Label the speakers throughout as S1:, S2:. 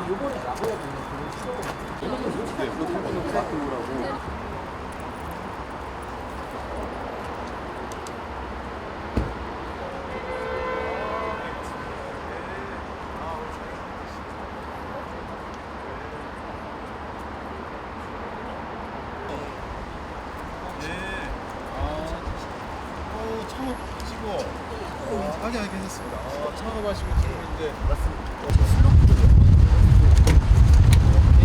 S1: 요번에 나고야 보면 그런 수업은 얘네들 솔직히 그거 타고는 막 오라고.
S2: 창업하시고 괜찮습니다. 창업하시고 지금 이제 슬로프를 이렇게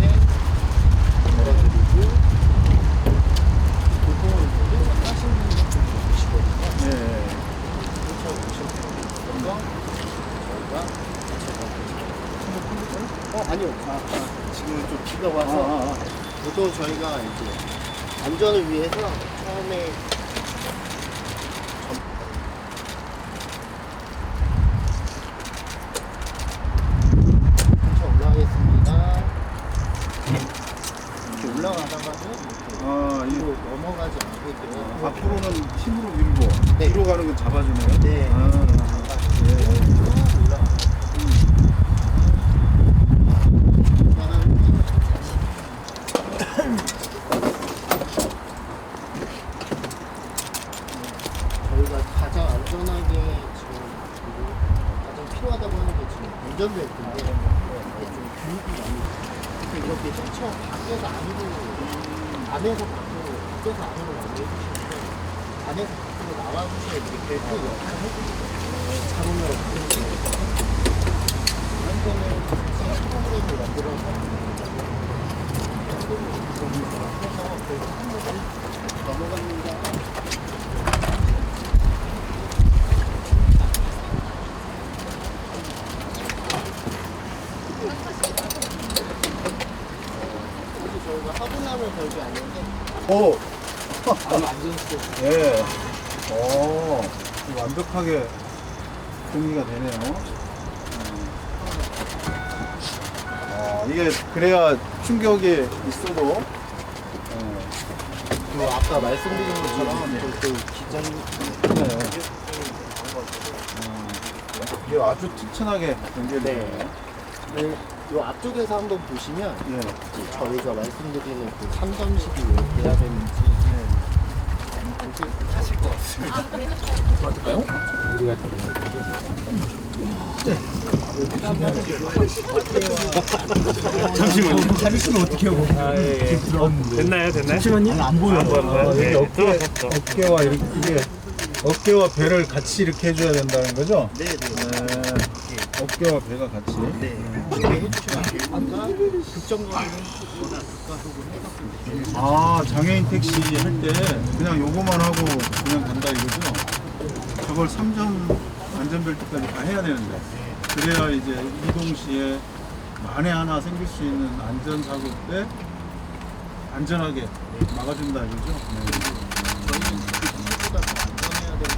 S2: 열어드리고 보통은 이제 하시는 분이 좀 계시거든요. 네. 그렇죠. 보시면 저희가 아니요. 지금 좀 비가 와서 보통 저희가 이제 안전을 위해서 처음에 올라가겠습니다. 이렇게 올라가다가도 뒤로 넘어가지 않게끔
S3: 앞으로는 힘으로 밀고
S2: 네.
S3: 뒤로 가는 건 잡아주네요.
S2: 네. 저희가 가장 안전하게 지금 가장 필요하다고 하는 게 지금 안전벨트인데 이게 좀 교육이 많이 그래서 이렇게 셔처 밖에서 안으로 안에서 밖으로 밖에서 안으로 해주시는데 안에서 밖으로 나와주셔야 이렇게 벨트 역할을 해주시거든요. 자동으로 이런 거는 시스템을 만들어서 해서 벨트 한번을 넘어갑니다. 저희가 하고 나면 별게 아닌데
S3: 오,
S2: 아마 안전수
S3: 예. 오, 완벽하게 정리가 되네요. 이게 그래야 충격이 있어도
S2: 그 아까 말씀드린 것처럼 그 기장이
S3: 이게 아주 튼튼하게 연결되네요.
S2: 네. 이 앞쪽에서 한번 보시면
S3: 예.
S2: 저희가 말씀드리는 그 3점식이 왜 돼야 되는지 하실 것 같습니다.
S1: 도와줄까요? 우리가
S4: 잠시만요.
S1: 가르치면 어떻게 하고?
S4: 됐나요?
S1: 잠시만요. 안 보여.
S4: 네,
S3: 어깨와 이게 어깨와 배를 같이 이렇게 해줘야 된다는 거죠?
S2: 네.
S3: 어깨와 배가 같이.
S2: 네. 이렇게 해주시면 되니까 극정거리는 보다 극가속을 해서
S3: 아, 장애인 택시 할 때 그냥 요거만 하고 그냥 간다 이거죠? 저걸 3점 안전벨트까지 다 해야 되는데 그래야 이제 이동 시에 만에 하나 생길 수 있는 안전사고 때 안전하게 막아준다 이거죠?
S2: 저희는 그 기술보다 더 안전해야 되는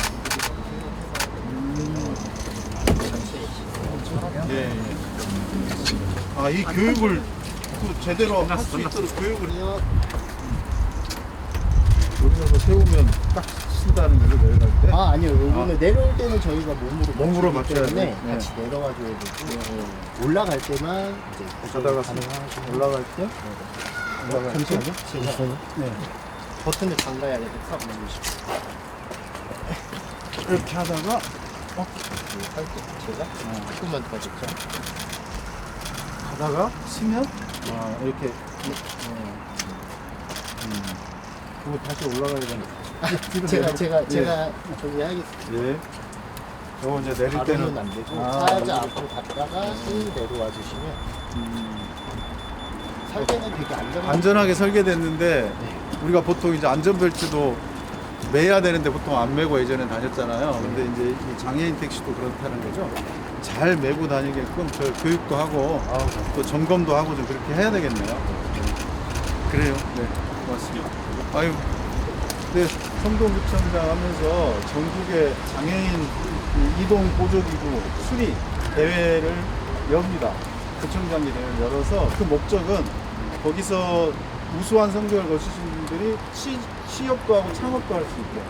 S2: 부분이라고 생각해서
S3: 예. 아, 이 교육을 또 제대로 할 수 있도록 교육을 여기서 세우면 딱 쓴다는 거죠, 내려갈 때?
S2: 아 아니요 요거는 내려올 때는 저희가 몸으로
S3: 맞춰야
S2: 때문에
S3: 돼. 네.
S2: 같이 내려가 줘야 되고 올라갈 때만 이제
S3: 가다가
S2: 가능하시고
S3: 올라갈 때? 올라갈 때?
S2: 제가
S3: 네.
S2: 버튼을 잠가야 돼서 탁 누르시고
S3: 이렇게 하다가
S2: 할때 제가 조금만 더 줬죠.
S3: 가다가 쓰면 이렇게 그거 다시 올라가야 되는
S2: 제가 저기 하겠습니다.
S3: 예. 저거 이제 내릴
S2: 바로는
S3: 때는
S2: 안 되고
S3: 아,
S2: 살짝 앞으로 갔다가 쭉 내려와 주시면 설계는 되게
S3: 안전하게 설계됐는데 우리가 보통 이제 안전벨트도 매야 되는데 보통 안 매고 예전에 다녔잖아요. 근데 이제 이 장애인 택시도 그렇다는 거죠. 잘 매고 다니게끔 저 교육도 하고 또 점검도 하고 좀 그렇게 해야 되겠네요. 그래요. 네, 고맙습니다. 아유, 네, 성동구청장 하면서 전국의 장애인 이동 보조기구 수리 대회를 엽니다. 구청장이 대회를 열어서 그 목적은 거기서 우수한 성적을 거치신 분들이 취업도 하고 창업도 할 수 있게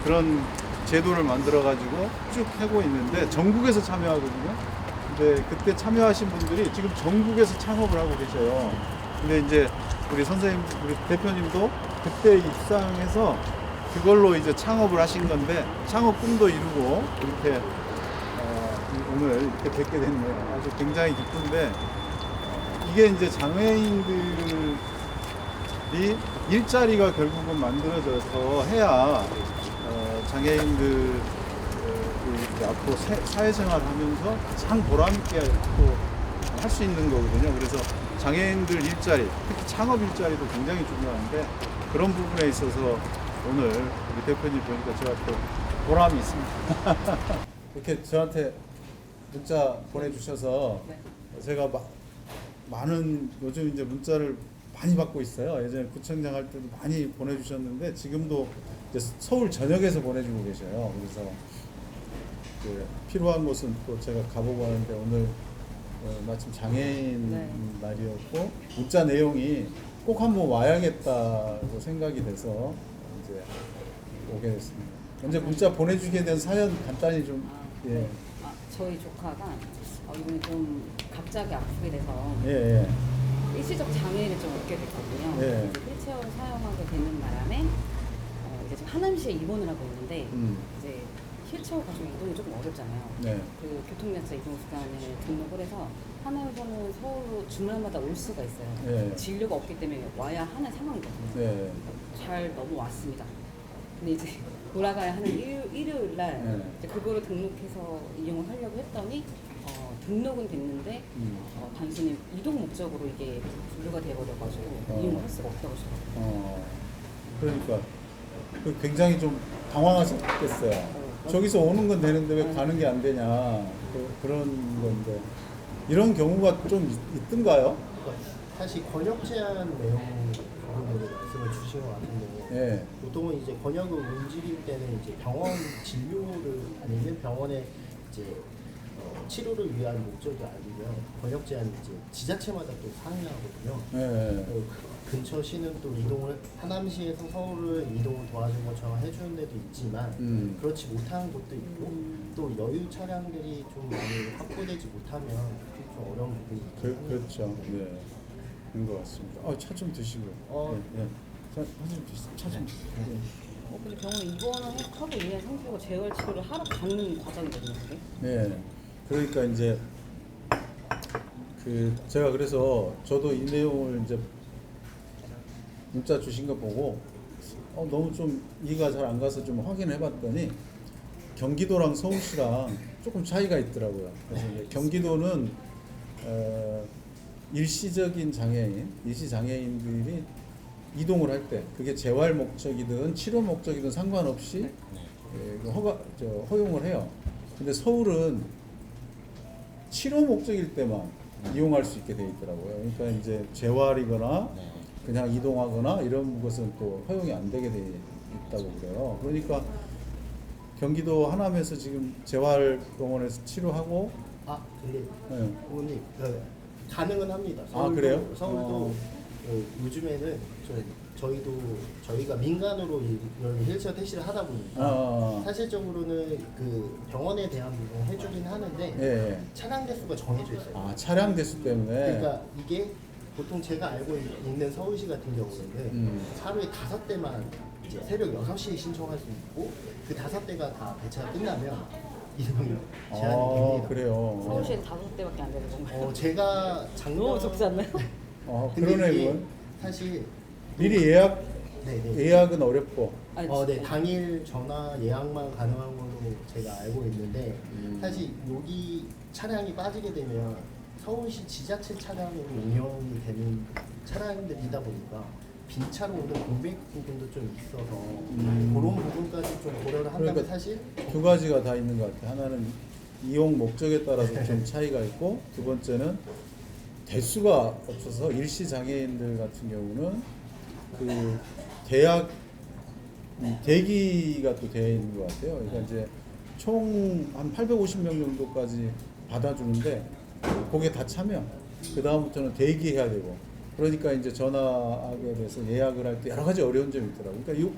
S3: 그런 제도를 만들어 가지고 쭉 하고 있는데 전국에서 참여하거든요. 근데 그때 참여하신 분들이 지금 전국에서 창업을 하고 계셔요. 근데 이제 우리 선생님, 우리 대표님도 그때 입상해서 그걸로 이제 창업을 하신 건데 창업 꿈도 이루고 이렇게 오늘 이렇게 뵙게 됐네요. 아주 굉장히 기쁜데 이게 이제 장애인들이 일자리가 결국은 만들어져서 해야 장애인들 앞으로 사회생활하면서 가장 보람있게 또 할 수 있는 거거든요. 그래서 장애인들 일자리, 특히 창업 일자리도 굉장히 중요한데 그런 부분에 있어서 오늘 우리 대표님 보니까 제가 또 보람이 있습니다. 이렇게 저한테 문자 보내주셔서 제가 많은 요즘 이제 문자를 많이 받고 있어요. 예전에 구청장 할 때도 많이 보내주셨는데 지금도 이제 서울 전역에서 보내주고 계셔요. 그래서 필요한 곳은 또 제가 가보고 하는데 오늘 마침 장애인 날이었고 문자 내용이 꼭 한번 와야겠다고 생각이 돼서 이제 오게 됐습니다. 먼저 문자 보내주게 된 사연 간단히 좀
S5: 저희 조카가 이번에 좀 갑자기 아프게 돼서 일시적 장애를 좀 얻게 됐거든요. 이제 휠체어를 사용하게 되는 바람에 이제 지금 하남시에 입원을 하고 있는데 이제 휠체어 가지고 이동이 조금 어렵잖아요. 그 교통약자 이동수단을 등록을 해서 하나에서는 서울로 주말마다 올 수가 있어요. 진료가 없기 때문에 와야 하는 상황이거든요. 잘 넘어왔습니다. 근데 이제 돌아가야 하는 일요일 날 이제 그거를 등록해서 이용을 하려고 했더니 등록은 됐는데 단순히 이동 목적으로 이게 분류가 돼버려가지고 이용을 할 수가 없다고 하시더라고요.
S3: 그러니까 굉장히 좀 당황하셨겠어요. 저기서 오는 건 되는데 왜 가는 게 안 되냐 그런 건데 이런 경우가 좀 있던가요?
S2: 사실 권역 제한 내용 부분으로 말씀을 주신 것 같은데 보통은 이제 권역을 움직일 때는 이제 병원 진료를 아니면 병원에 이제 치료를 위한 목적이 아니면 권역 제한이 이제 지자체마다 또 상이하거든요. 근처 시는 또 이동을 하남시에서 서울을 이동을 도와준 것처럼 해주는 데도 있지만 그렇지 못한 곳도 있고 또 여유 차량들이 좀 많이 확보되지 못하면 좀 어려운 부분이 있죠.
S3: 그렇죠. 그런 것 같습니다. 차 좀 드시고요. 차 좀 드시고요.
S5: 근데 병원에 입원을 하고 있는 상태고 재활 치료를 하러 가는 과정이거든요. 그게?
S3: 그러니까 이제 제가 그래서 저도 이 내용을 이제 문자 주신 거 보고 너무 좀 이해가 잘 안 가서 좀 확인해 봤더니 경기도랑 서울시랑 조금 차이가 있더라고요. 그래서 이제 경기도는 일시적인 일시 장애인들이 이동을 할 때 그게 재활 목적이든 치료 목적이든 상관없이 허용을 해요. 근데 서울은 치료 목적일 때만 이용할 수 있게 돼 있더라고요. 그러니까 이제 재활이거나 그냥 이동하거나 이런 것은 또 허용이 안 되게 돼 있다고 그래요. 그러니까 경기도 하남에서 지금 재활병원에서 치료하고
S2: 근데 부모님 가능은 합니다.
S3: 그래요?
S2: 서울도 요즘에는 저희가 민간으로 이런 휠체어 택시를 하다 보니까 사실적으로는 그 병원에 대한 부분을 해주긴 하는데 차량 대수가 정해져 있어요.
S3: 차량 대수 때문에.
S2: 그러니까 이게 보통 제가 알고 있는 서울시 같은 경우에는 하루에 5대만 이제 새벽 6시에 신청할 수 있고 그 5대가 다 배차가 끝나면 이동이 제한이 됩니다.
S3: 그래요.
S5: 서울시엔 5대밖에 안 되는 건가요?
S2: 제가 작년
S5: 너무 적지 않나요?
S3: 그러네 그건.
S2: 사실
S3: 미리 예약은 어렵고.
S2: 당일 전화 예약만 가능한 걸로 제가 알고 있는데 사실 여기 차량이 빠지게 되면 서울시 지자체 차량으로 운영이 되는 차량들이다 보니까 빈차로 오는 공백 부분도 좀 있어서 그런 부분까지 좀 고려를 한다면
S3: 그러니까
S2: 사실
S3: 두 가지가 다 있는 것 같아요. 하나는 이용 목적에 따라서 좀 차이가 있고 두 번째는 대수가 없어서 일시 장애인들 같은 경우는 그 대기가 또 되어 있는 것 같아요. 그러니까 이제 총 한 850명 정도까지 받아주는데 거기에 다 차면 그 다음부터는 대기해야 되고 그러니까 이제 전화하게 돼서 예약을 할 때 여러 가지 어려운 점이 있더라고요. 그러니까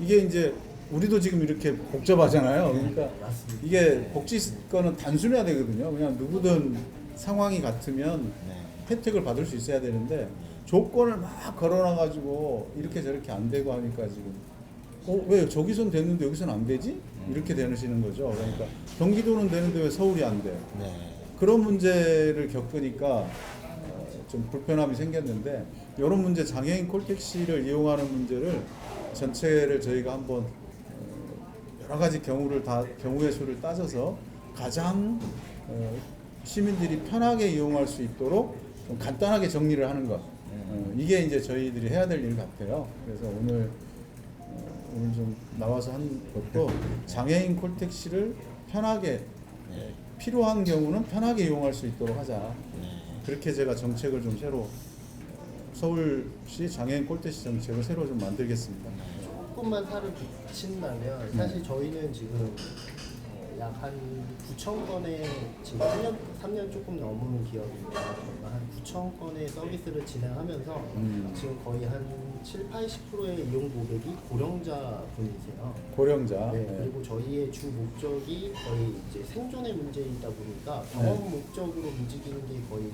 S3: 이게 이제 우리도 지금 이렇게 복잡하잖아요. 그러니까
S2: 맞습니다.
S3: 이게 복지권은 단순해야 되거든요. 그냥 누구든 상황이 같으면
S2: 네.
S3: 혜택을 받을 수 있어야 되는데 조건을 막 걸어놔가지고 이렇게 저렇게 안 되고 하니까 지금 왜 저기선 됐는데 여기선 안 되지? 이렇게 되시는 거죠. 그러니까 경기도는 되는데 왜 서울이 안 돼요?
S2: 네.
S3: 그런 문제를 겪으니까 좀 불편함이 생겼는데 이런 문제 장애인 콜택시를 이용하는 문제를 전체를 저희가 한번 여러 가지 경우의 수를 따져서 가장 시민들이 편하게 이용할 수 있도록 좀 간단하게 정리를 하는 것 이게 이제 저희들이 해야 될 일 같아요. 그래서 오늘 좀 나와서 한 것도 장애인 콜택시를 편하게 필요한 경우는 편하게 이용할 수 있도록 하자. 그렇게 제가 정책을 좀 새로 서울시 장애인 콜택시 정책을 새로 좀 만들겠습니다.
S2: 조금만 살을 붙인다면 사실 저희는 지금 약 한 9천 건의 지금 3년 조금 넘은 기업인데 한 9천 건의 서비스를 진행하면서 지금 거의 한 70-80%의 이용 고객이 고령자 분이세요.
S3: 고령자.
S2: 네, 그리고 저희의 주 목적이 거의 이제 생존의 문제이다 보니까 병원 목적으로 움직이는 게 거의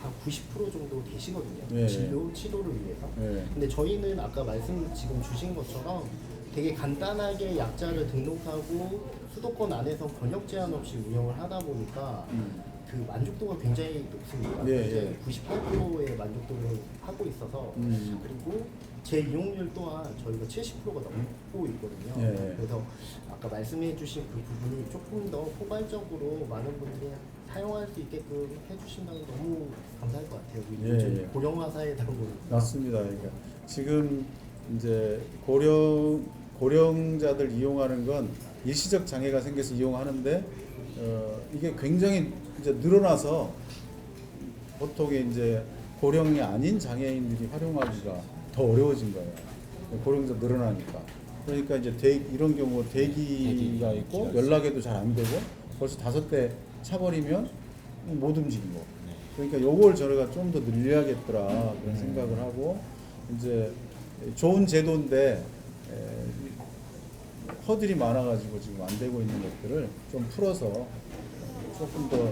S2: 한 90% 정도 되시거든요.
S3: 네.
S2: 진료, 치료를 위해서.
S3: 네.
S2: 근데 저희는 아까 말씀 지금 주신 것처럼 되게 간단하게 약자를 등록하고 수도권 안에서 번역 제한 없이 운영을 하다 보니까 그 만족도가 굉장히 높습니다.
S3: 예,
S2: 이제
S3: 예.
S2: 98%의 만족도를 하고 있어서 그리고 제 이용률 또한 저희가 70%가 넘고 있거든요.
S3: 예.
S2: 그래서 아까 말씀해주신 그 부분이 조금 더 포괄적으로 많은 분들이 사용할 수 있게끔 해주신다면 너무 감사할 것 같아요. 우리
S3: 예,
S2: 요즘
S3: 예.
S2: 고령화 사회다 보니까.
S3: 맞습니다. 그러니까 지금 이제 고령자들 이용하는 건 일시적 장애가 생겨서 이용하는데 이게 굉장히 이제 늘어나서 보통 이제 고령이 아닌 장애인들이 활용하기가 더 어려워진 거예요. 고령자 늘어나니까. 그러니까 이제 이런 경우 대기가 있고 연락에도 잘 안 되고 벌써 5대 차버리면 못 움직이고. 그러니까 요걸 저희가 좀 더 늘려야겠더라 그런 생각을 하고 이제 좋은 제도인데 허들이 많아가지고 지금 안 되고 있는 것들을 좀 풀어서 조금 더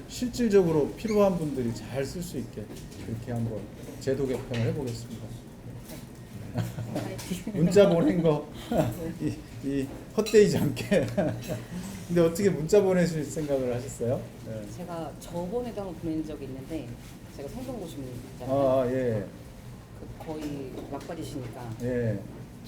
S3: 실질적으로 필요한 분들이 잘 쓸 수 있게 그렇게 한번 제도 개편을 해보겠습니다. 문자 보낸 거 이 헛되이지 않게. 근데 어떻게 문자 보내실 생각을 하셨어요? 네.
S5: 제가 저번에도 한번 보낸 적이 있는데 제가 성동고시잖아요.
S3: 아 예.
S5: 그 거의 막바지시니까
S3: 예.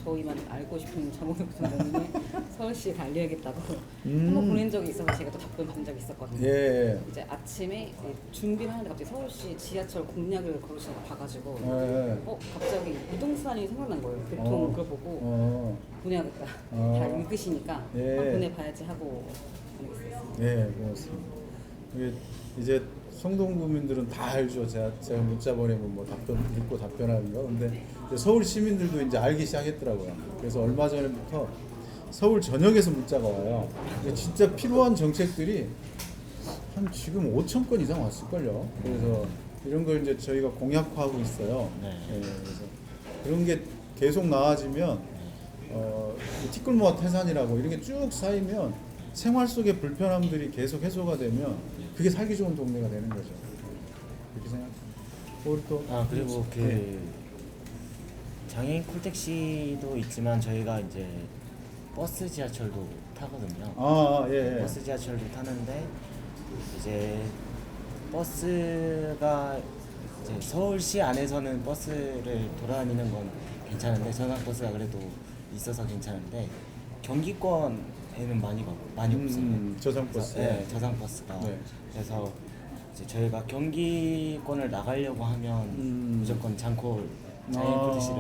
S5: 저희만 알고 싶은 정보를 보내는데 서울시에 알려야겠다고 한번 보낸 적이 있어서 제가 또 답변 받은 적이 있었거든요.
S3: 예.
S5: 이제 아침에 준비를 하는데 갑자기 서울시 지하철 공략을 걸으시는 거 봐가지고
S3: 예.
S5: 갑자기 이동수단이 생각난 거예요. 교통 그걸 보고 보내야겠다. 다 읽으시니까
S3: 예.
S5: 보내봐야지 하고 보내겠습니다.
S3: 네, 고맙습니다. 이게 이제 성동구민들은 다 알죠. 제가 문자 보내면 뭐 답변 읽고 답변하는 거. 근데 이제 서울 시민들도 이제 알기 시작했더라고요. 그래서 얼마 전부터 서울 전역에서 문자가 와요. 근데 진짜 필요한 정책들이 한 지금 5천 건 이상 왔을걸요. 그래서 이런 걸 이제 저희가 공약화하고 있어요.
S2: 네.
S3: 그래서 그런 게 계속 나아지면 티끌모아 태산이라고 이런 게 쭉 쌓이면 생활 속의 불편함들이 계속 해소가 되면 그게 살기 좋은 동네가 되는 거죠. 그렇게 생각합니다. 우리 또
S6: 그리고 그
S3: 네.
S6: 장애인 콜택시도 있지만 저희가 이제 버스 지하철도 타거든요.
S3: 예.
S6: 버스 지하철도 타는데 이제 버스가 이제 서울시 안에서는 버스를 돌아다니는 건 괜찮은데 전학버스가 그래도 있어서 괜찮은데 경기권에는 많이 없어요.
S3: 저상버스.
S6: 네, 저상버스가.
S3: 네.
S6: 그래서 이제 저희가 경기권을 나가려고 하면 무조건 장콜 장애인 콜택시를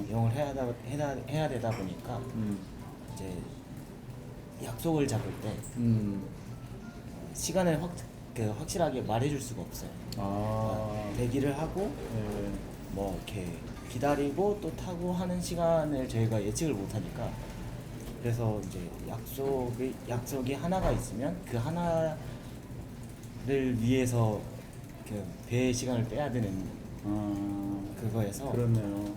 S6: 이용을 해야 되다 보니까 이제 약속을 잡을 때 시간을 확실하게 말해줄 수가 없어요. 그러니까 대기를 하고 뭐 이렇게 기다리고 또 타고 하는 시간을 저희가 예측을 못하니까 그래서 이제 약속이 하나가 있으면 그 하나를 위해서 그 배의 시간을 빼야 되는 그거에서
S3: 그렇네요.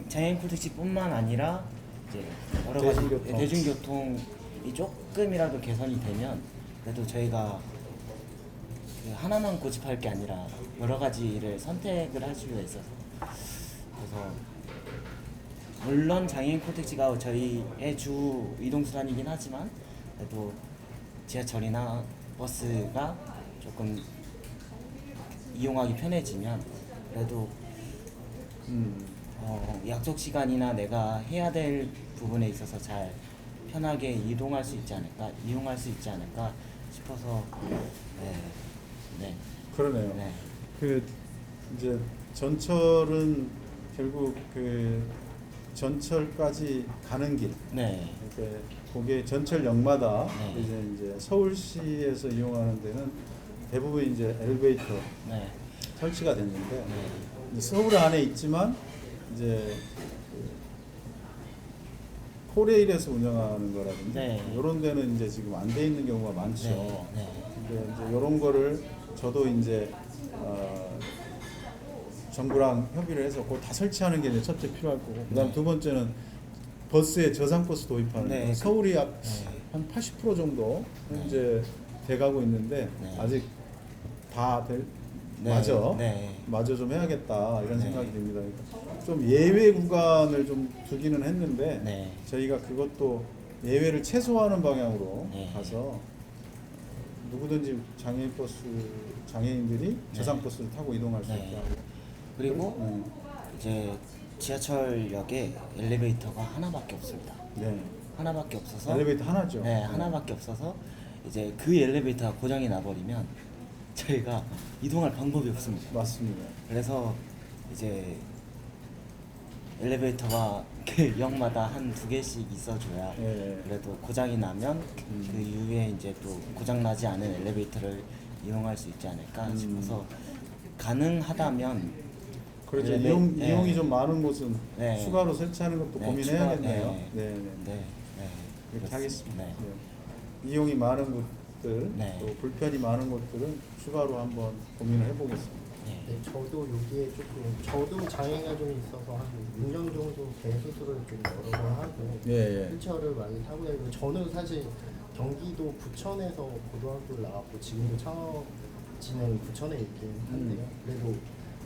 S6: 장애인 콜택시뿐만 아니라 이제 여러 가지
S3: 대중교통.
S6: 대중교통이 조금이라도 개선이 되면 그래도 저희가 그 하나만 고집할 게 아니라 여러 가지를 선택을 할 수가 있어서 그래서 물론 장애인 콜택시가 저희의 주 이동수단이긴 하지만 그래도 지하철이나 버스가 조금 이용하기 편해지면 그래도 약속 시간이나 내가 해야 될 부분에 있어서 잘 편하게 이용할 수 있지 않을까 싶어서 네.
S3: 그러네요.
S6: 네.
S3: 그 이제 전철은 결국 그 전철까지 가는 길.
S6: 네.
S3: 이렇게 거기에 전철역마다
S6: 네.
S3: 이제 서울시에서 이용하는 데는 대부분 이제 엘리베이터
S6: 네.
S3: 설치가 됐는데
S6: 네.
S3: 이제 서울 안에 있지만 이제 코레일에서 운영하는 거라든지
S6: 네.
S3: 이런 데는 이제 지금 안 돼 있는 경우가 많죠.
S6: 네. 네.
S3: 근데 이제 이런 거를 저도 이제 정부랑 협의를 해서 그걸 다 설치하는 게 이제 첫째 필요할 거고, 그다음
S6: 네.
S3: 두 번째는 버스에 저상버스 도입하는
S6: 네.
S3: 거. 서울이 한
S6: 네.
S3: 80% 정도
S6: 네.
S3: 이제 돼가고 있는데
S6: 네.
S3: 아직 다
S6: 네.
S3: 마저 좀 해야겠다 이런
S6: 네.
S3: 생각이 듭니다. 그러니까 좀 예외 구간을 좀 두기는 했는데
S6: 네.
S3: 저희가 그것도 예외를 최소화하는 방향으로
S6: 네.
S3: 가서 누구든지 장애인들이 저상버스를 타고 이동할 수
S6: 네.
S3: 있게 하고.
S6: 그리고 이제 지하철역에 엘리베이터가 하나밖에 없습니다.
S3: 네.
S6: 하나밖에 없어서
S3: 엘리베이터 하나죠.
S6: 네, 하나밖에 없어서 이제 그 엘리베이터가 고장이 나버리면 저희가 이동할 방법이 없습니다.
S3: 맞습니다.
S6: 그래서 이제 엘리베이터가 그 역마다 한 2개씩 있어줘야
S3: 예.
S6: 그래도 고장이 나면 그 이후에 이제 또 고장 나지 않은 엘리베이터를 이용할 수 있지 않을까 싶어서 가능하다면
S3: 그렇죠.
S6: 네.
S3: 이용이 좀 많은 곳은
S6: 네.
S3: 추가로 설치하는 것도
S6: 네,
S3: 고민해야겠네요.
S6: 추가-
S3: 네,
S6: 네.
S3: 네.
S6: 네,
S3: 그렇게 하겠습니다.
S6: 네.
S3: 네. 이용이 많은 곳들,
S6: 네.
S3: 또 불편이 많은 곳들은 추가로 한번 고민을 해보겠습니다.
S6: 네.
S2: 네, 저도 여기에 조금 저도 장애가 좀 있어서 한 6년 정도 배 수술을 좀 여러 번 하고
S3: 예.
S2: 휠체어를 많이 타고 다니고 저는 사실 경기도 부천에서 고등학교를 나왔고 지금도 창업지는 부천에 있긴 한데요. 그래도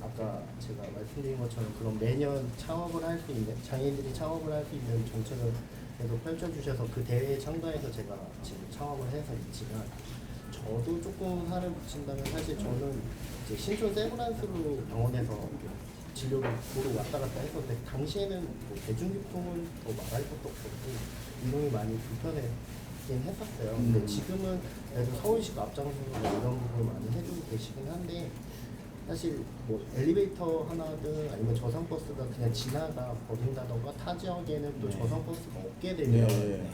S2: 아까 제가 말씀드린 것처럼 그런 매년 창업을 할 수 있는 장애인들이 창업을 할 수 있는 정책을 계속 펼쳐주셔서 그 대회에 참가해서 제가 지금 창업을 해서 있지만 저도 조금 살을 붙인다면 사실 저는 이제 신촌 세브란스로 병원에서 진료를 보러 왔다 갔다 했었는데 당시에는 뭐 대중교통은 더 말할 것도 없었고 이동이 많이 불편했긴 했었어요. 근데 지금은 그래도 서울시가 앞장서서 이런 부분을 많이 해주고 계시긴 한데 사실 뭐 엘리베이터 하나든 아니면 저상버스가 그냥 지나가 버린다던가 타 지역에는 또 저상버스가 없게 되면
S3: 네.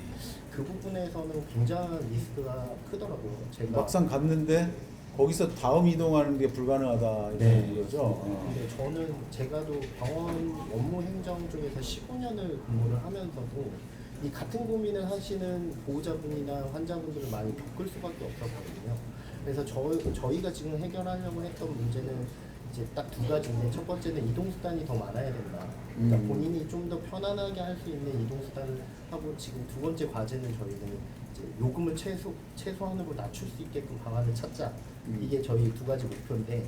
S2: 그 부분에서는 굉장한 리스크가 크더라고요. 제가
S3: 막상 갔는데 거기서 다음 이동하는 게 불가능하다 이런
S6: 네.
S3: 거죠.
S2: 근데 저는 제가도 병원 업무 행정 쪽에서 15년을 근무를 하면서도 이 같은 고민을 하시는 보호자분이나 환자분들을 많이 겪을 수밖에 없었거든요. 그래서 저희가 지금 해결하려고 했던 문제는 이제 딱 두 가지인데 첫 번째는 이동수단이 더 많아야 된다. 그러니까 본인이 좀 더 편안하게 할 수 있는 이동수단을 하고 지금 두 번째 과제는 저희는 이제 요금을 최소한으로 낮출 수 있게끔 방안을 찾자. 이게 저희 두 가지 목표인데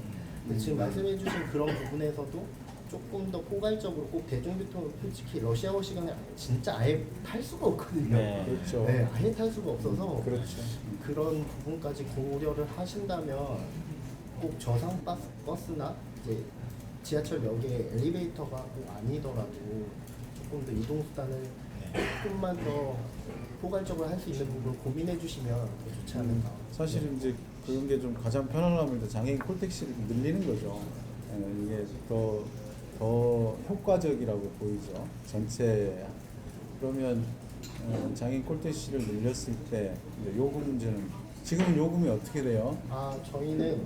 S2: 지금 말씀해 주신 그런 부분에서도 조금 더 포괄적으로 꼭 대중교통을 솔직히 러시아워 시간에 진짜 아예 탈 수가 없거든요.
S6: 네.
S3: 그렇죠.
S2: 네, 아예 탈 수가 없어서
S3: 그렇죠.
S2: 그런 부분까지 고려를 하신다면 꼭 저상 버스나 이제 지하철역에 엘리베이터가 꼭 아니더라도 조금 더 이동수단을 조금만 더 포괄적으로 할 수 있는 부분을 고민해 주시면 더 좋지 않을까.
S3: 사실 이제 그런 게 좀 가장 편안함을 장애인 콜택시를 늘리는 거죠. 이게 더 효과적이라고 보이죠. 전체 그러면 장애인 콜택시를 늘렸을 때 요금 문제는 지금은 요금이 어떻게 돼요?
S2: 저희는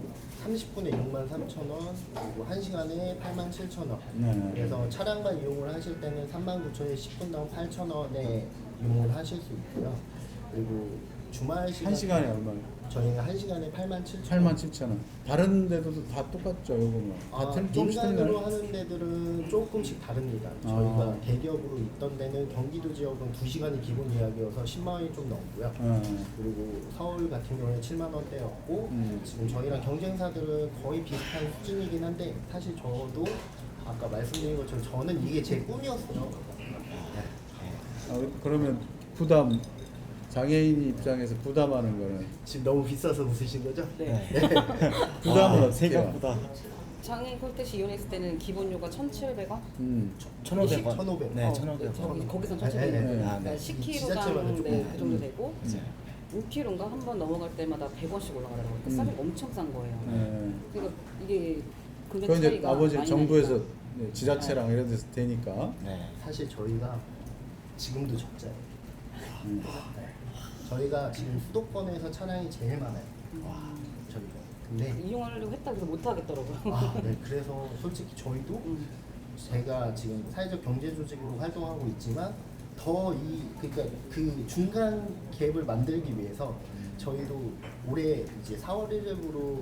S2: 30분에 63,000원, 그리고 1시간에 87,000원.
S3: 네.
S2: 그래서 차량만 이용을 하실 때는 39,000원에 10분당 8,000원에 이용을 하실 수 있고요. 그리고 주말 시간
S3: 한 시간에 얼마?
S2: 저희는 1시간에 87,000원.
S3: 87,000원. 다른 데도 다 똑같죠, 요거는. 조금씩
S2: 민간으로
S3: 틀리나요?
S2: 하는 데들은 조금씩 다릅니다.
S3: 아.
S2: 저희가 대기업으로 있던 데는 경기도 지역은 2시간이 기본 예약이어서 10만 원이 좀 넘고요. 그리고 서울 같은 경우에 7만 원대였고 지금 저희랑 경쟁사들은 거의 비슷한 수준이긴 한데 사실 저도 아까 말씀드린 것처럼 저는 이게 제 꿈이었어요.
S3: 그러면 부담, 장애인 입장에서 부담하는 거는
S2: 지금 너무 비싸서 웃으신 거죠?
S5: 네.
S3: 부담은 어떻게 해요?
S6: 생각보다
S5: 장애인 콜택시 이용했을 때는 기본료가 1,700원?
S6: 1,500원.
S2: 1,500.
S6: 네, 1,500원.
S5: 거기서
S2: 네,
S5: 1,700원.
S2: 네,
S6: 네.
S5: 그러니까
S6: 네.
S5: 10kg당 네, 그 정도 되고
S6: 네.
S5: 5kg인가 한 번 넘어갈 때마다 100원씩 올라가더라고요. 그 싸게 엄청 싼 거예요.
S3: 네.
S5: 그러니까 이게 금액
S3: 그건 이제
S5: 차이가
S3: 아버지
S5: 많이
S3: 정부에서
S5: 나니까.
S3: 네, 지자체랑 이런 데서 되니까.
S6: 네.
S2: 사실 저희가 지금도 적자예요. 저희가 지금 수도권에서 차량이 제일 많아요. 저희가. 근데
S5: 이용하려고 했다 그래서 못 하겠더라고요.
S2: 네, 그래서 솔직히 저희도 제가 지금 사회적 경제 조직으로 활동하고 있지만 더 그러니까 그 중간 갭을 만들기 위해서 저희도 올해 이제 4월 1일부로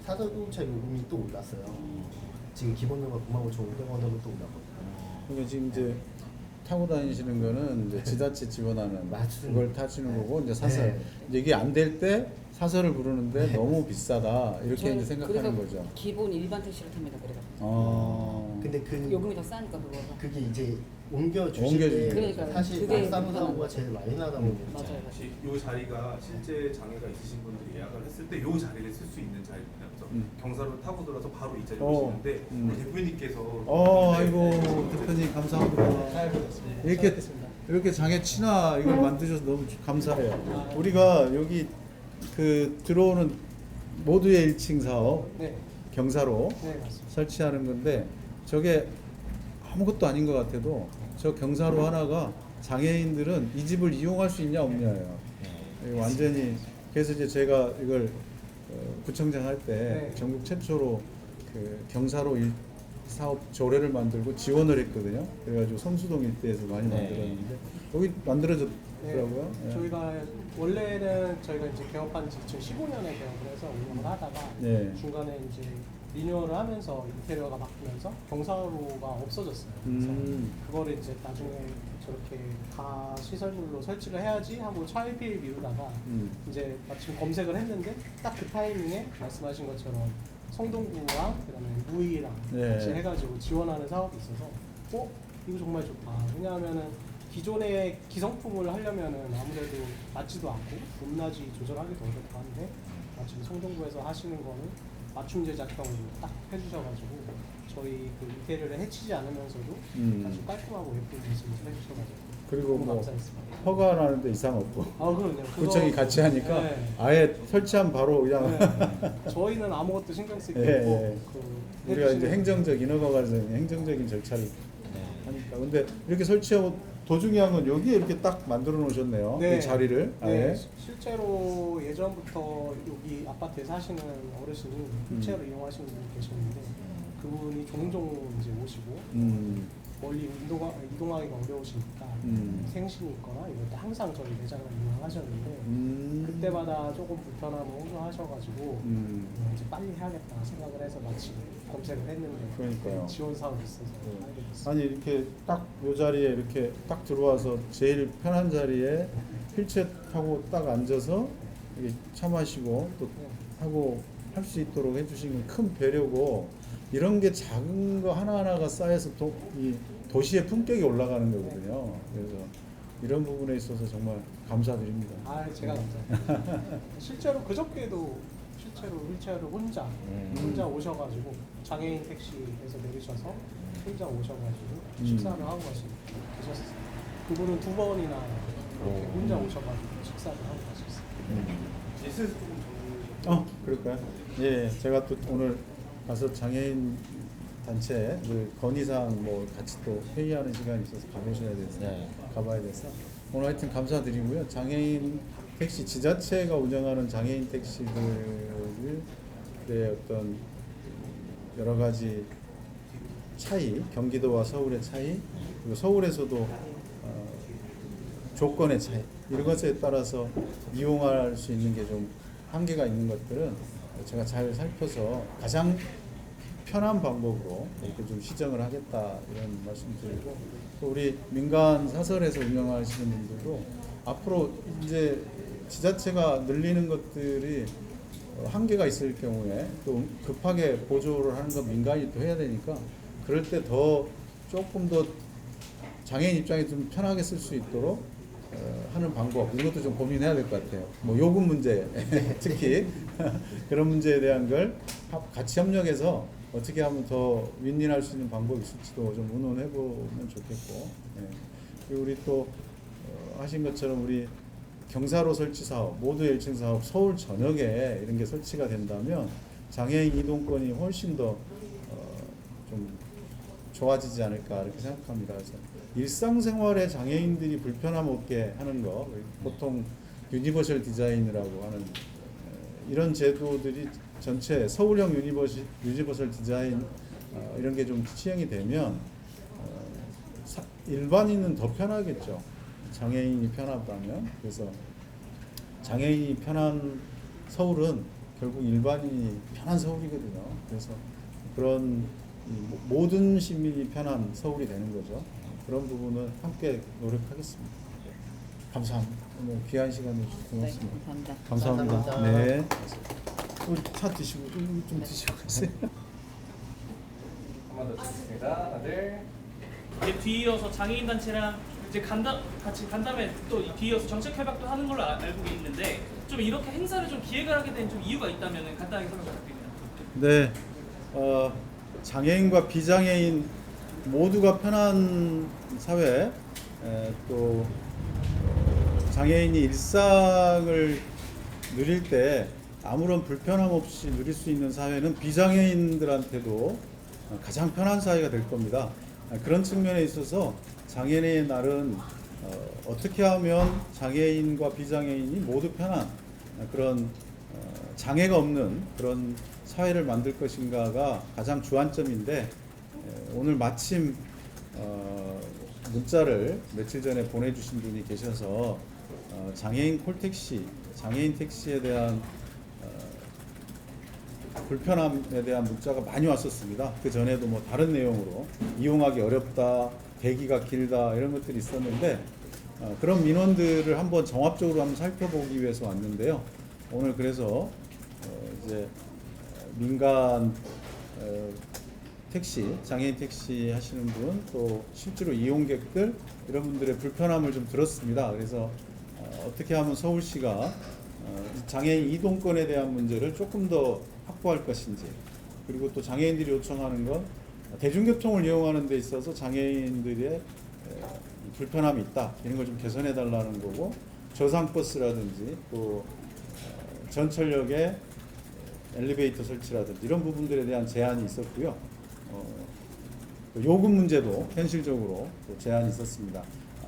S2: 사설공차 요금이 또 올랐어요. 지금 기본료가 95,500원으로 또 올랐거든요.
S3: 그러니까 지금 이제 타고 다니시는 거는 이제 지자체 지원하는
S2: 맞습니다.
S3: 그걸 타시는 거고 이제 사설
S2: 네.
S3: 이제 이게 안 될 때 사설을 부르는데
S2: 네.
S3: 너무 비싸다 이렇게
S5: 저는
S3: 이제 생각하는
S5: 그래서
S3: 거죠.
S5: 기본 일반 택시를 탑니다. 그래서
S2: 근데 그
S5: 요금이 더 싸니까 그거.
S2: 그게 이제 옮겨 주실
S3: 옮겨주는
S2: 때
S5: 그러니까요.
S2: 사실
S5: 그게
S2: 말싸움
S5: 불편한
S2: 사고가
S5: 거죠.
S2: 제일 많이 나다 보니까
S5: 맞아요.
S1: 혹시 이 자리가 실제 장애가 있으신 분들이 예약을 했을 때 이 자리를 쓸 수 있는 자리입니다. 그래서 경사로 타고 들어서 바로 이 자리에 오시는데 우리 대표님께서
S3: 아이고 대표님 감사합니다. 이렇게 장애 친화 이걸 만드셔서 너무 감사해요. 우리가 여기 그 들어오는 모두의 1층 사업 경사로 설치하는 건데 저게 아무것도 아닌 것 같아도 저 경사로 하나가 장애인들은 이 집을 이용할 수 있냐 없냐예요. 완전히 그래서 이제 제가 이걸 구청장 할 때 전국 최초로 그 경사로 사업 조례를 만들고 지원을 했거든요. 그래가지고 성수동 일대에서 많이 만들었는데 여기 만들어졌더라고요. 네.
S4: 저희가 원래는 저희가 이제 개업한 지 2015년에 개업을 해서 운영을 하다가
S3: 네.
S4: 중간에 이제 리뉴얼을 하면서 인테리어가 바뀌면서 경사로가 없어졌어요. 그래서 그거를 이제 나중에 저렇게 가 시설물로 설치를 해야지 하고 차일피일 미루다가 이제 마침 검색을 했는데 딱 그 타이밍에 말씀하신 것처럼 성동구와 그다음에 무의랑 같이 해가지고 지원하는 사업이 있어서 이거 정말 좋다. 왜냐하면은 기존의 기성품을 하려면은 아무래도 맞지도 않고 높낮이 조절하기도 어렵고 한데 지금 성동구에서 하시는 거는 맞춤 제작형으로 딱 해주셔가지고 저희 그 인테리어를 해치지 않으면서도 아주 깔끔하고 예쁜 모습을 해주셔가지고
S3: 그리고
S4: 너무
S3: 뭐
S4: 감사했습니다.
S3: 허가 나는데 이상 없고
S4: 그럼요.
S3: 구청이 같이 하니까
S4: 네.
S3: 아예 설치하면 바로 그냥
S4: 저희는 아무것도 신경 쓸 게
S3: 예,
S4: 없고
S3: 예. 우리가 이제 행정적인 허가 과정 행정적인 절차를 하니까 근데 이렇게 설치하고 더 중요한 건 여기에 이렇게 딱 만들어 놓으셨네요. 이 자리를 아예.
S4: 실제로 예전부터 여기 아파트에 사시는 어르신이 휠체어로 이용하시는 분이 계셨는데 그분이 종종 이제 오시고 멀리 이동하기가 어려우시니까 생신이 있거나 이럴 때 항상 저희 매장을 이용하셨는데 그때마다 조금 불편함을 호소하셔가지고 이제 빨리 해야겠다 생각을 해서 마침 검색을 했는데
S3: 그러니까요.
S4: 지원 사업이 있어서 알게 됐어요.
S3: 아니 이렇게 딱 요 자리에 이렇게 딱 들어와서 제일 편한 자리에 휠체어 타고 딱 앉아서 이렇게 차 마시고 또 하고 할 수 있도록 해주신 건 큰 배려고 이런 게 작은 거 하나하나가 쌓여서 이 도시의 품격이 올라가는 거거든요. 그래서 이런 부분에 있어서 정말 감사드립니다.
S4: 제가 감사합니다. 실제로 그저께도 실제로 휠체어를 혼자 오셔가지고 장애인 택시에서 내리셔서 혼자 오셔가지고 식사를 하고 가셨어요. 그분은 2번이나 이렇게 혼자 오셔가지고 식사를 하고 가셨어요.
S3: 그럴까요? 예, 제가 또 오늘 가서 장애인 단체 그 건의사항 뭐 같이 또 회의하는 시간이 있어서 가봐야 돼서 오늘 하여튼 감사드리고요. 장애인 택시 지자체가 운영하는 장애인 택시들의 어떤 여러 가지 차이, 경기도와 서울의 차이, 그리고 서울에서도 조건의 차이 이런 것에 따라서 이용할 수 있는 게 좀 한계가 있는 것들은 제가 잘 살펴서 가장 편한 방법으로 이렇게 좀 시정을 하겠다 이런 말씀드리고, 또 우리 민간 사설에서 운영하시는 분들도 앞으로 이제 지자체가 늘리는 것들이 한계가 있을 경우에 또 급하게 보조를 하는 건 민간이 또 해야 되니까, 그럴 때 더 조금 더 장애인 입장에 좀 편하게 쓸 수 있도록 하는 방법, 이것도 좀 고민해야 될 것 같아요. 뭐 요금 문제 특히 그런 문제에 대한 걸 같이 협력해서 어떻게 하면 더 윈윈할 수 있는 방법이 있을지도 좀 의논해 보면 좋겠고, 그리고 우리 또 하신 것처럼 우리 경사로 설치 사업, 모두 1층 사업 서울 전역에 이런 게 설치가 된다면 장애인 이동권이 훨씬 더 좀 좋아지지 않을까 이렇게 생각합니다. 그래서 일상생활에 장애인들이 불편함 없게 하는 거, 보통 유니버셜 디자인이라고 하는 이런 제도들이 전체 서울형 유니버셜 디자인 이런 게 좀 시행이 되면 일반인은 더 편하겠죠. 장애인이 편하다면. 그래서 장애인이 편한 서울은 결국 일반인이 편한 서울이거든요. 그래서 그런 모든 시민이 편한 서울이 되는 거죠. 그런 부분은 함께 노력하겠습니다. 감사합니다. 오늘 귀한 시간 내주셔서 고맙습니다.
S5: 네,
S3: 감사합니다.
S2: 감사합니다.
S3: 네. 우리 차 드시고 좀 드시고 가세요.
S1: 한 번 더 드리겠습니다. 다들.
S7: 이제 뒤이어서 장애인 단체랑 이제 같이 간담회 또 뒤이어서 정책 협약도 하는 걸로 알고 있는데, 좀 이렇게 행사를 좀 기획을 하게 된 좀 이유가 있다면 간단하게 설명 부탁드립니다.
S3: 네, 장애인과 비장애인 모두가 편한 사회, 또 장애인이 일상을 누릴 때 아무런 불편함 없이 누릴 수 있는 사회는 비장애인들한테도 가장 편한 사회가 될 겁니다. 그런 측면에 있어서 장애인의 날은 어떻게 하면 장애인과 비장애인이 모두 편한 그런 장애가 없는 그런 사회를 만들 것인가가 가장 주안점인데, 오늘 마침 문자를 며칠 전에 보내주신 분이 계셔서 장애인 콜택시, 장애인 택시에 대한 불편함에 대한 문자가 많이 왔었습니다. 그 전에도 뭐 다른 내용으로 이용하기 어렵다, 대기가 길다 이런 것들이 있었는데, 그런 민원들을 한번 종합적으로 한번 살펴보기 위해서 왔는데요. 오늘 그래서 이제 민간 택시, 장애인 택시 하시는 분, 또 실제로 이용객들 이런 분들의 불편함을 좀 들었습니다. 그래서 어떻게 하면 서울시가 장애인 이동권에 대한 문제를 조금 더 확보할 것인지, 그리고 또 장애인들이 요청하는 건 대중교통을 이용하는 데 있어서 장애인들의 불편함이 있다, 이런 걸 좀 개선해 달라는 거고, 저상버스라든지 또 전철역에 엘리베이터 설치라든지 이런 부분들에 대한 제안이 있었고요. 요금 문제도 현실적으로 또 제안이 있었습니다.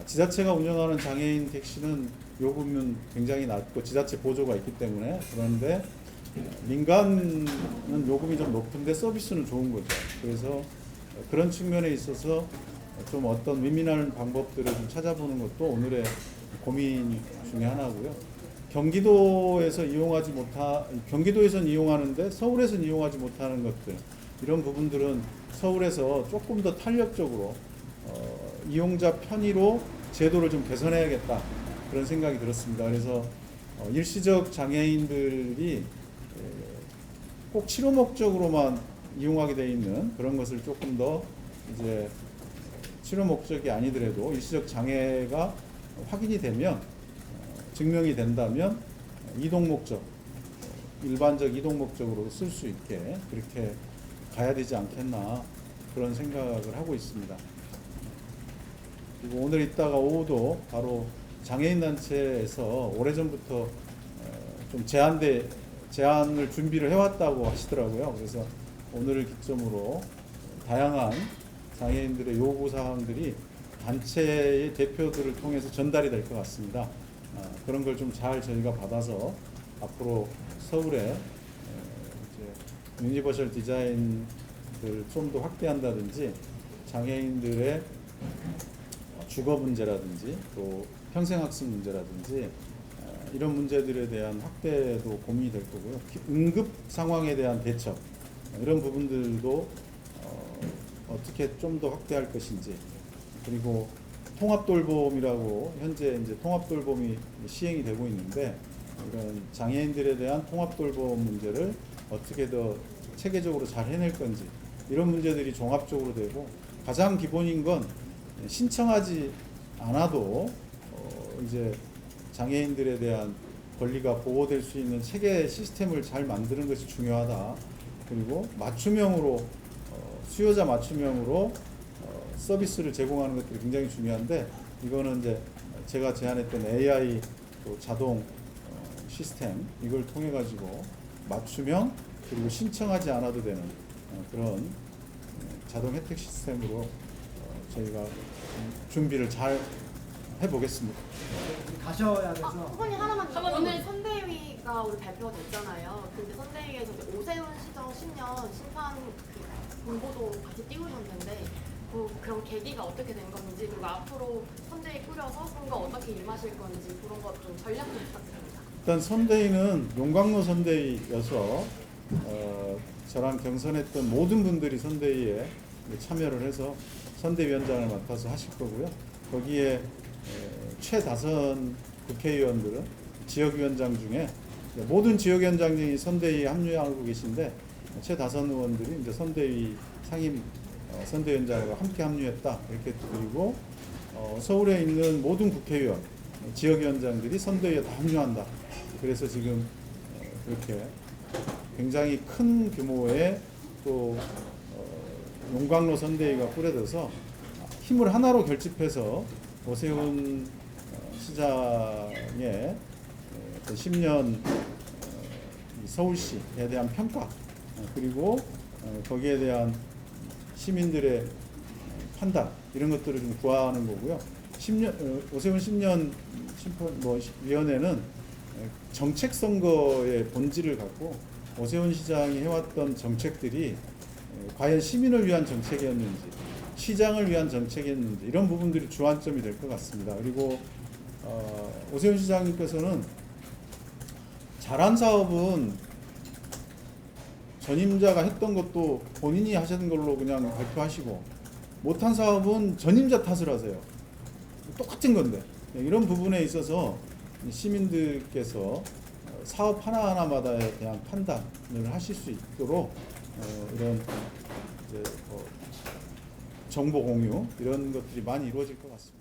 S3: 지자체가 운영하는 장애인 택시는 요금은 굉장히 낮고 지자체 보조가 있기 때문에, 그런데 민간은 요금이 좀 높은데 서비스는 좋은 거죠. 그래서 그런 측면에 있어서 좀 어떤 윈윈한 방법들을 좀 찾아보는 것도 오늘의 고민 중에 하나고요. 경기도에서는 이용하는데 서울에서는 이용하지 못하는 것들, 이런 부분들은 서울에서 조금 더 탄력적으로 이용자 편의로 제도를 좀 개선해야겠다, 그런 생각이 들었습니다. 그래서 일시적 장애인들이 꼭 치료 목적으로만 이용하게 돼 있는 그런 것을 조금 더 이제 치료 목적이 아니더라도 일시적 장애가 확인이 되면, 증명이 된다면 이동 목적, 일반적 이동 목적으로 쓸 수 있게 그렇게 가야 되지 않겠나, 그런 생각을 하고 있습니다. 그리고 오늘 이따가 오후도 바로 장애인 단체에서 오래전부터 좀 제안을 준비를 해왔다고 하시더라고요. 그래서 오늘을 기점으로 다양한 장애인들의 요구 사항들이 단체의 대표들을 통해서 전달이 될 것 같습니다. 그런 걸 좀 잘 저희가 받아서 앞으로 서울에 이제 유니버셜 디자인을 좀 더 확대한다든지, 장애인들의 주거 문제라든지 또 평생학습 문제라든지 이런 문제들에 대한 확대도 고민이 될 거고요. 응급 상황에 대한 대처 이런 부분들도 어떻게 좀 더 확대할 것인지, 그리고 통합돌봄이라고 현재 이제 통합돌봄이 시행이 되고 있는데 이런 장애인들에 대한 통합돌봄 문제를 어떻게 더 체계적으로 잘 해낼 건지, 이런 문제들이 종합적으로 되고, 가장 기본인 건 신청하지 않아도 이제 장애인들에 대한 권리가 보호될 수 있는 체계 시스템을 잘 만드는 것이 중요하다. 그리고 맞춤형으로 수요자 맞춤형으로 서비스를 제공하는 것들이 굉장히 중요한데, 이거는 이제 제가 제안했던 AI 또 자동 시스템, 이걸 통해 가지고 맞춤형 그리고 신청하지 않아도 되는 그런 자동 혜택 시스템으로 저희가 준비를 잘 해보겠습니다.
S8: 가셔야 돼서.
S9: 후보님 하나만 오늘 선대위가 오늘 발표가 됐잖아요. 근데 선대위에서 오세훈 시정 10년 심판 공보도 같이 띄우셨는데 그런 계기가 어떻게 된 건지, 그리고 앞으로 선대위 꾸려서 선거 어떻게 임하실 건지 그런 것 좀 전략 좀 부탁드립니다.
S3: 일단 선대위는 용광로 선대위여서 저랑 경선했던 모든 분들이 선대위에 참여를 해서 선대위원장을 맡아서 하실 거고요. 거기에 최다선 국회의원들은 지역위원장 중에 모든 지역위원장이 선대위에 합류하고 계신데, 최다선 의원들이 이제 선대위 상임 선대위원장으로 함께 합류했다 이렇게 드리고, 서울에 있는 모든 국회의원, 지역위원장들이 선대위에 다 합류한다. 그래서 지금 그렇게 굉장히 큰 규모의 또 용광로 선대위가 꾸려져서 힘을 하나로 결집해서 오세훈 시장의 10년 서울시에 대한 평가, 그리고 거기에 대한 시민들의 판단, 이런 것들을 좀 구하는 거고요. 오세훈 10년 위원회는 정책 선거의 본질을 갖고 오세훈 시장이 해왔던 정책들이 과연 시민을 위한 정책이었는지, 시장을 위한 정책이었는지, 이런 부분들이 주안점이 될 것 같습니다. 그리고 오세훈 시장님께서는 잘한 사업은 전임자가 했던 것도 본인이 하시는 걸로 그냥 발표하시고, 못한 사업은 전임자 탓을 하세요. 똑같은 건데, 이런 부분에 있어서 시민들께서 사업 하나하나마다에 대한 판단을 하실 수 있도록 이런 이제 정보 공유, 이런 것들이 많이 이루어질 것 같습니다.